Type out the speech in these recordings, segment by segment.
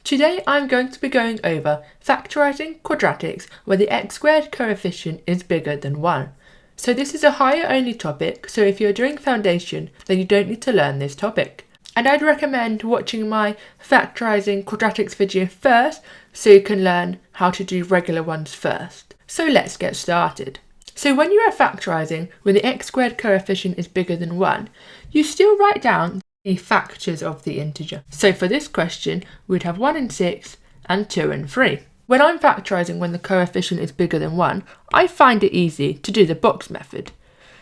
Today I'm going to be going over factorising quadratics where the x squared coefficient is bigger than 1. So this is a higher only topic, so if you're doing foundation then you don't need to learn this topic. And I'd recommend watching my factorising quadratics video first so you can learn how to do regular ones first. So let's get started. So when you are factorising when the x squared coefficient is bigger than 1, you still write down the factors of the integer. So for this question, we'd have 1 and 6 and 2 and 3. When I'm factorising when the coefficient is bigger than 1, I find it easy to do the box method.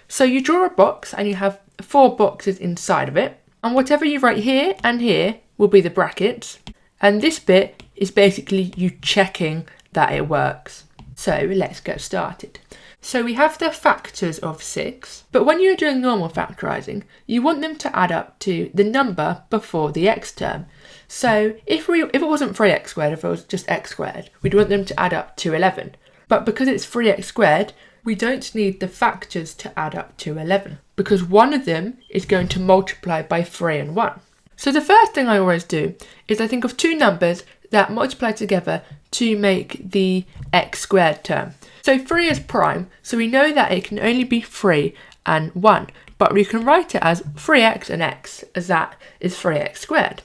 So you draw a box and you have 4 boxes inside of it, and whatever you write here and here will be the brackets, and this bit is basically you checking that it works. So let's get started. So we have the factors of 6, but when you're doing normal factorising, you want them to add up to the number before the x term. So if it wasn't 3x squared, if it was just x squared, we'd want them to add up to 11. But because it's 3x squared, we don't need the factors to add up to 11, because one of them is going to multiply by 3 and 1. So the first thing I always do is I think of two numbers that multiply together to make the x squared term. So 3 is prime, so we know that it can only be 3 and 1, but we can write it as 3x and x, as that is 3x squared.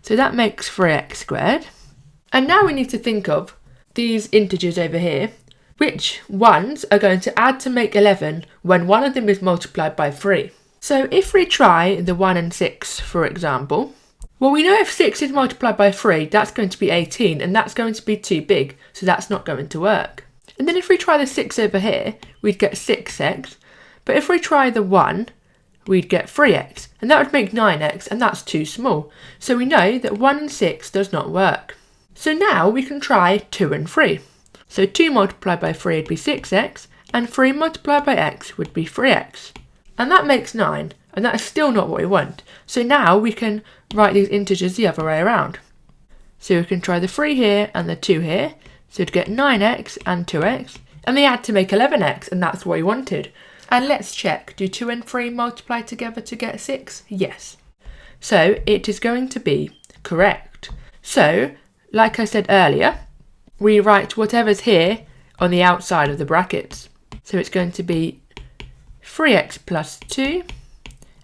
So that makes 3x squared. And now we need to think of these integers over here, which ones are going to add to make 11 when one of them is multiplied by 3. So if we try the 1 and 6, for example, well, we know if 6 is multiplied by 3, that's going to be 18, and that's going to be too big, so that's not going to work. And then if we try the 6 over here, we'd get 6x, but if we try the 1, we'd get 3x, and that would make 9x, and that's too small. So we know that 1 and 6 does not work. So now we can try 2 and 3. So 2 multiplied by 3 would be 6x, and 3 multiplied by x would be 3x. And that makes 9, and that is still not what we want. So now we can write these integers the other way around. So we can try the 3 here and the 2 here. So we'd get 9x and 2x, and they add to make 11x, and that's what we wanted. And let's check, do 2 and 3 multiply together to get 6? Yes. So it is going to be correct. So, like I said earlier, we write whatever's here on the outside of the brackets. So it's going to be 3x plus 2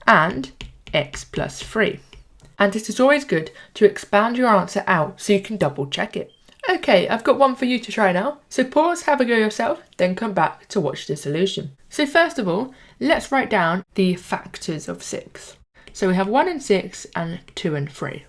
and x plus 3. And it is always good to expand your answer out so you can double check it. Okay, I've got one for you to try now. So pause, have a go yourself, then come back to watch the solution. So first of all, let's write down the factors of 6. So we have 1 and 6 and 2 and 3.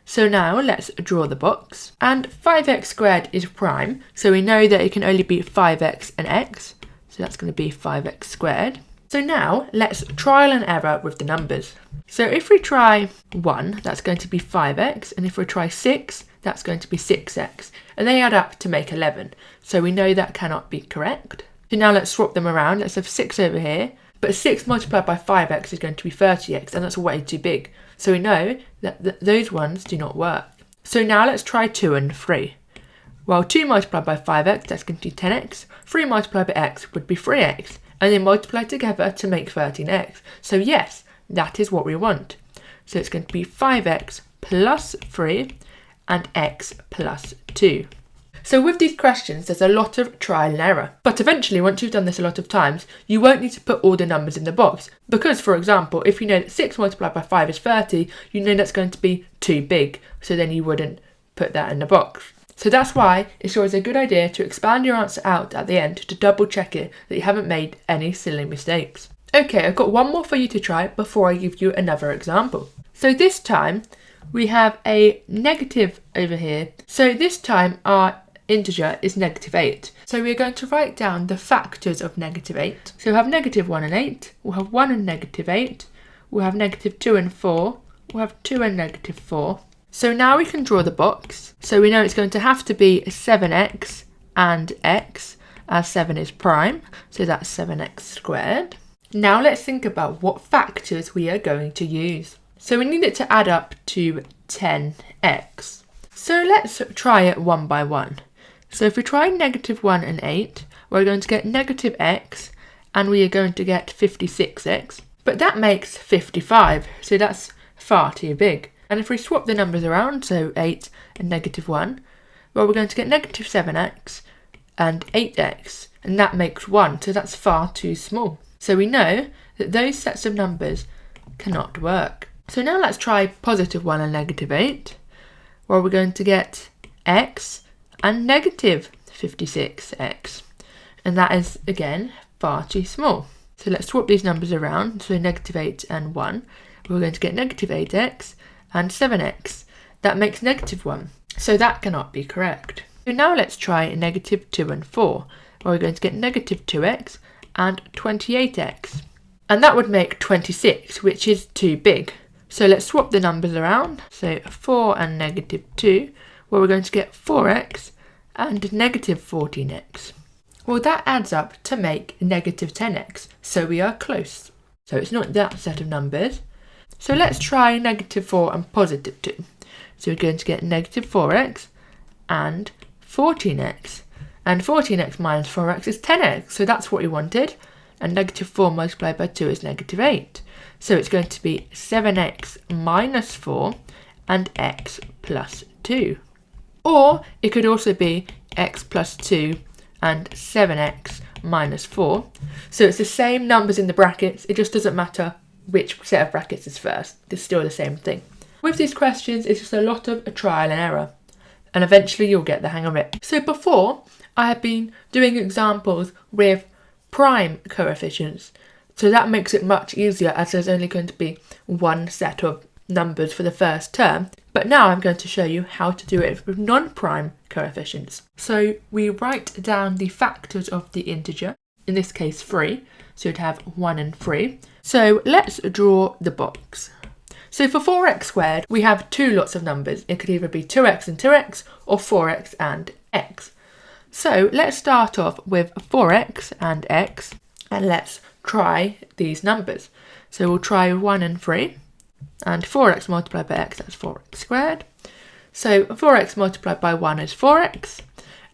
So now let's draw the box. And 5x squared is prime, so we know that it can only be 5x and x. So that's going to be 5x squared. So now let's trial and error with the numbers. So if we try 1, that's going to be 5x, and if we try 6, that's going to be 6x, and they add up to make 11. So we know that cannot be correct. So now let's swap them around. Let's have 6 over here, but 6 multiplied by 5x is going to be 30x, and that's way too big. So we know that those ones do not work. So now let's try 2 and 3. Well, 2 multiplied by 5x, that's going to be 10x. 3 multiplied by x would be 3x, and they multiply together to make 13x. So yes, that is what we want. So it's going to be 5x plus 3 and x plus 2. So with these questions, there's a lot of trial and error. But eventually, once you've done this a lot of times, you won't need to put all the numbers in the box. Because, for example, if you know that 6 multiplied by 5 is 30, you know that's going to be too big. So then you wouldn't put that in the box. So that's why it's always a good idea to expand your answer out at the end to double check it that you haven't made any silly mistakes. Okay, I've got one more for you to try before I give you another example. So this time we have a negative over here. So this time our integer is negative 8. So we're going to write down the factors of negative 8. So we'll have negative 1 and 8. We'll have 1 and negative 8. We'll have negative 2 and 4. We'll have 2 and negative 4. So now we can draw the box. So we know it's going to have to be 7x and x, as 7 is prime. So that's 7x squared. Now let's think about what factors we are going to use. So we need it to add up to 10x. So let's try it one by one. So if we try negative 1 and 8, we're going to get negative x, and we are going to get 56x. But that makes 55, so that's far too big. And if we swap the numbers around, so 8 and negative 1, well, we're going to get negative 7x and 8x, and that makes 1, so that's far too small. So we know that those sets of numbers cannot work. So now let's try positive 1 and negative 8, where we're going to get x and negative 56x, and that is, again, far too small. So let's swap these numbers around, so negative 8 and 1, we're going to get negative 8x and 7x. That makes negative 1, so that cannot be correct. So now let's try negative 2 and 4, where we're going to get negative 2x and 28x. And that would make 26, which is too big. So let's swap the numbers around, so 4 and negative 2, where we're going to get 4x and negative 14x. Well, that adds up to make negative 10x, so we are close. So it's not that set of numbers. So let's try negative 4 and positive 2. So we're going to get negative 4x and 14x. And 14x minus 4x is 10x, so that's what we wanted. And negative 4 multiplied by 2 is negative 8. So it's going to be 7x minus 4 and x plus 2. Or it could also be x plus 2 and 7x minus 4. So it's the same numbers in the brackets, it just doesn't matter which set of brackets is first. It's still the same thing. With these questions, it's just a lot of trial and error, and eventually you'll get the hang of it. So before, I have been doing examples with prime coefficients, so that makes it much easier as there's only going to be one set of numbers for the first term. But now I'm going to show you how to do it with non-prime coefficients. So we write down the factors of the integer, in this case 3, so you'd have 1 and 3. So let's draw the box. So for 4x squared, we have two lots of numbers. It could either be 2x and 2x or 4x and x. So let's start off with 4x and x, and let's try these numbers. So we'll try 1 and 3, and 4x multiplied by x, that's 4x squared. So 4x multiplied by 1 is 4x,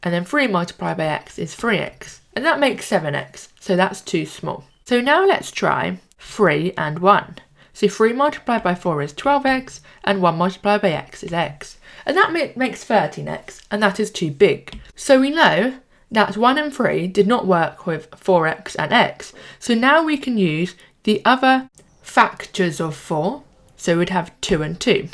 and then 3 multiplied by x is 3x, and that makes 7x, so that's too small. So now let's try 3 and 1. So 3 multiplied by 4 is 12x, and 1 multiplied by x is x. And that makes 13x, and that is too big. So we know that 1 and 3 did not work with 4x and x. So now we can use the other factors of 4. So we'd have 2 and 2.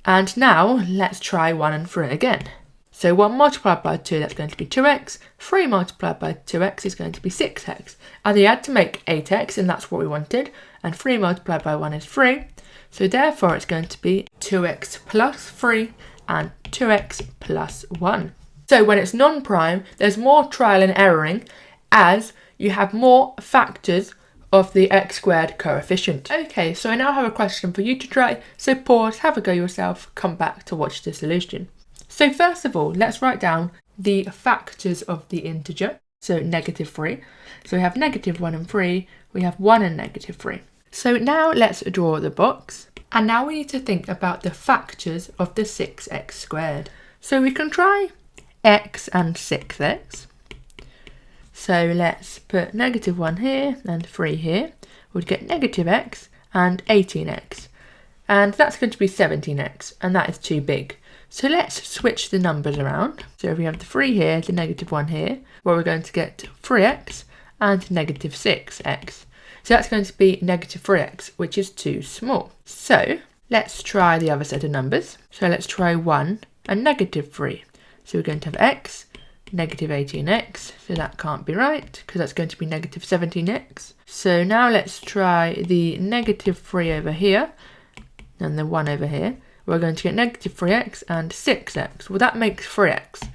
And now let's try 1 and 3 again. So 1 multiplied by 2, that's going to be 2x. 3 multiplied by 2x is going to be 6x. And we had to make 8x, and that's what we wanted. And 3 multiplied by 1 is 3. So therefore it's going to be 2x plus 3 and 2x plus 1. So when it's non-prime, there's more trial and erroring as you have more factors of the x squared coefficient. Okay, so I now have a question for you to try. So pause, have a go yourself, come back to watch the solution. So first of all, let's write down the factors of the integer. So negative 3. So we have negative 1 and 3. We have 1 and negative 3. So now let's draw the box. And now we need to think about the factors of the 6x squared. So we can try x and 6x. So let's put negative 1 here and 3 here. We'd get negative x and 18x. And that's going to be 17x, and that is too big. So let's switch the numbers around. So we have the 3 here, the negative 1 here, where we're going to get 3x and negative 6x. So that's going to be negative 3x, which is too small. So let's try the other set of numbers. So let's try 1 and negative 3. So we're going to have x, negative 18x, so that can't be right, because that's going to be negative 17x. So now let's try the negative 3 over here, and the 1 over here. We're going to get negative 3x and 6x. Well, that makes 3x.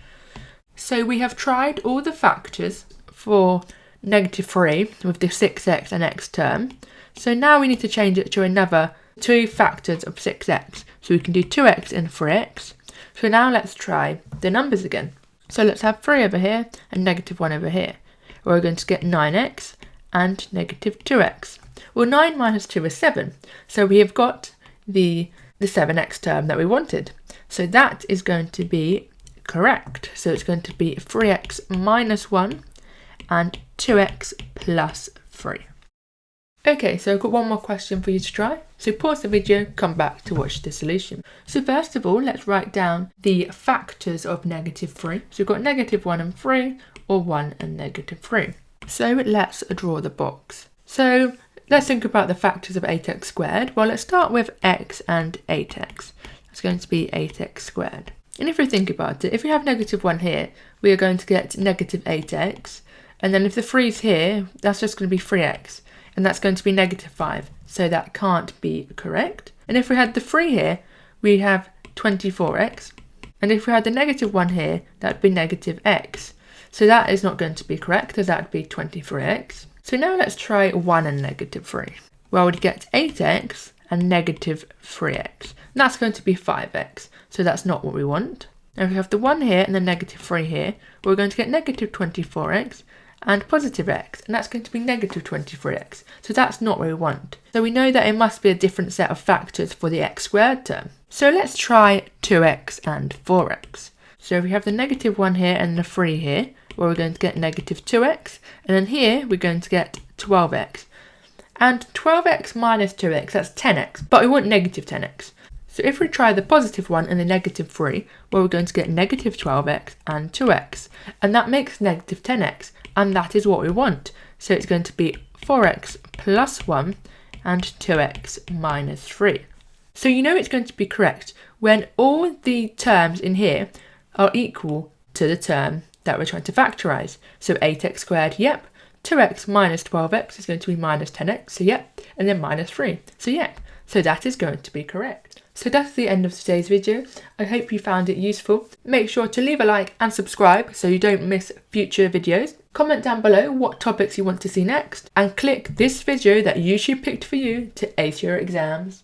So we have tried all the factors for negative 3 with the 6x and x term. So now we need to change it to another two factors of 6x. So we can do 2x and 3x. So now let's try the numbers again. So let's have 3 over here and negative 1 over here. We're going to get 9x and negative 2x. Well, 9 minus 2 is 7. So we have got the 7x term that we wanted. So that is going to be correct. So it's going to be 3x minus 1 and 2x plus 3. Okay, so I've got one more question for you to try. So pause the video, come back to watch the solution. So first of all, let's write down the factors of -3. So we've got -1 and 3, or 1 and -3. So let's draw the box. So let's think about the factors of 8x squared. Well, let's start with x and 8x. That's going to be 8x squared. And if we think about it, if we have -1 here, we are going to get -8x. And then if the 3 is here, that's just going to be 3x. And that's going to be -5. So that can't be correct. And if we had the 3 here, we have 24x. And if we had the -1 here, that'd be -x. So that is not going to be correct, because that'd be 23x. So now let's try 1 and -3. Well, we'd get 8x and -3x. And that's going to be 5x. So that's not what we want. And if we have the 1 here and the -3 here, we're going to get -24x and positive x, and that's going to be -23x. So that's not what we want. So we know that it must be a different set of factors for the x squared term. So let's try 2x and 4x. So if we have the -1 here and the 3 here, well, we're going to get -2x, and then here we're going to get 12x. And 12x minus 2x, that's 10x, but we want -10x. So if we try the positive 1 and the -3, well, we're going to get -12x and 2x, and that makes -10x. And that is what we want. So it's going to be 4x plus 1 and 2x minus 3. So you know it's going to be correct when all the terms in here are equal to the term that we're trying to factorise. So 8x squared, yep. 2x minus 12x is going to be minus 10x, so yep. And then minus 3, so yep. So that is going to be correct. So that's the end of today's video. I hope you found it useful. Make sure to leave a like and subscribe so you don't miss future videos. Comment down below what topics you want to see next, and click this video that YouTube picked for you to ace your exams.